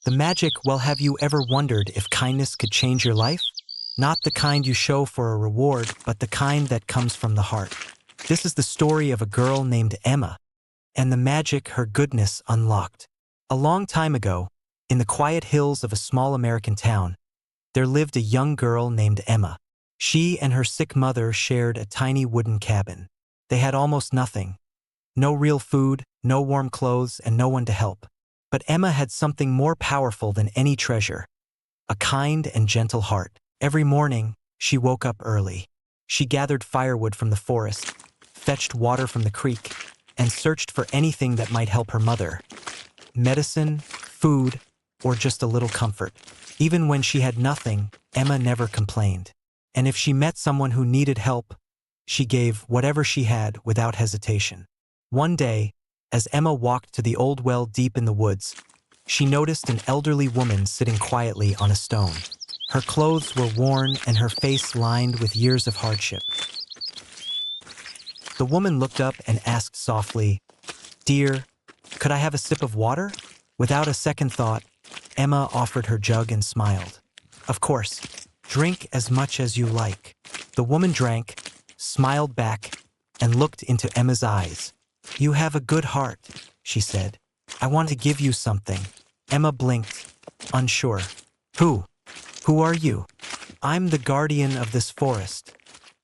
The magic, well, have you ever wondered if kindness could change your life? Not the kind you show for a reward, but the kind that comes from the heart. This is the story of a girl named Emma, and the magic her goodness unlocked. A long time ago, in the quiet hills of a small American town, there lived a young girl named Emma. She and her sick mother shared a tiny wooden cabin. They had almost nothing. No real food, no warm clothes, and no one to help. But Emma had something more powerful than any treasure: a kind and gentle heart. Every morning, she woke up early. She gathered firewood from the forest, fetched water from the creek, and searched for anything that might help her mother. Medicine, food, or just a little comfort. Even when she had nothing, Emma never complained. And if she met someone who needed help, she gave whatever she had without hesitation. One day, as Emma walked to the old well deep in the woods, she noticed an elderly woman sitting quietly on a stone. Her clothes were worn and her face lined with years of hardship. The woman looked up and asked softly, "Dear, could I have a sip of water?" Without a second thought, Emma offered her jug and smiled. "Of course, drink as much as you like." The woman drank, smiled back, and looked into Emma's eyes. "You have a good heart," she said. "I want to give you something." Emma blinked, unsure. Who are you?" "I'm the guardian of this forest,"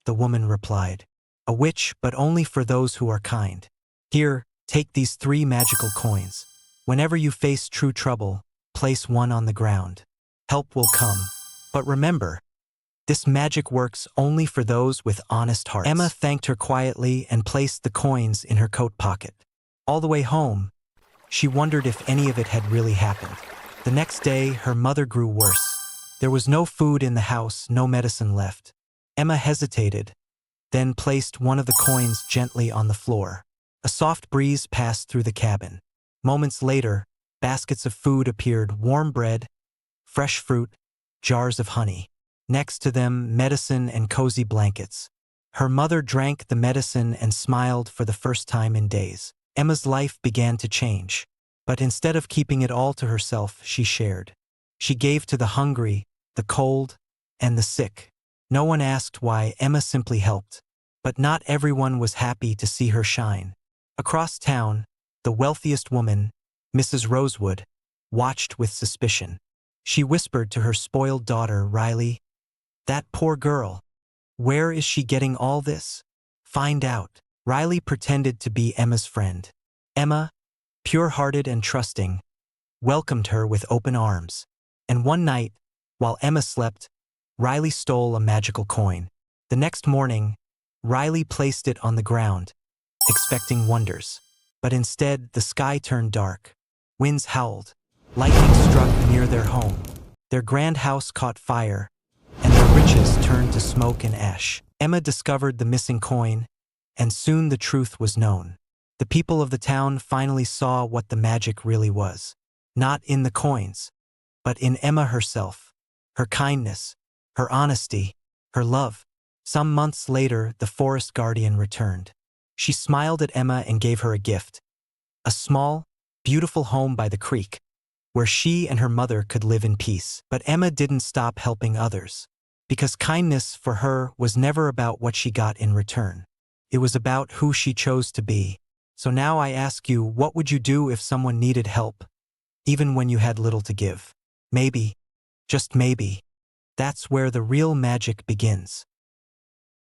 the woman replied. "A witch, but only for those who are kind. Here, take these 3 magical coins. Whenever you face true trouble, place one on the ground. Help will come. But remember, this magic works only for those with honest hearts." Emma thanked her quietly and placed the coins in her coat pocket. All the way home, she wondered if any of it had really happened. The next day, her mother grew worse. There was no food in the house, no medicine left. Emma hesitated, then placed one of the coins gently on the floor. A soft breeze passed through the cabin. Moments later, baskets of food appeared: warm bread, fresh fruit, jars of honey. Next to them, medicine and cozy blankets. Her mother drank the medicine and smiled for the first time in days. Emma's life began to change. But instead of keeping it all to herself, she shared. She gave to the hungry, the cold, and the sick. No one asked why. Emma simply helped. But not everyone was happy to see her shine. Across town, the wealthiest woman, Mrs. Rosewood, watched with suspicion. She whispered to her spoiled daughter, Riley, "That poor girl. Where is she getting all this? Find out." Riley pretended to be Emma's friend. Emma, pure-hearted and trusting, welcomed her with open arms. And one night, while Emma slept, Riley stole a magical coin. The next morning, Riley placed it on the ground, expecting wonders. But instead, the sky turned dark. Winds howled. Lightning struck near their home. Their grand house caught fire, and their riches turned to smoke and ash. Emma discovered the missing coin, and soon the truth was known. The people of the town finally saw what the magic really was. Not in the coins, but in Emma herself. Her kindness, her honesty, her love. Some months later, the forest guardian returned. She smiled at Emma and gave her a gift: a small, beautiful home by the creek, where she and her mother could live in peace. But Emma didn't stop helping others, because kindness for her was never about what she got in return. It was about who she chose to be. So now I ask you, what would you do if someone needed help, even when you had little to give? Maybe, just maybe, that's where the real magic begins.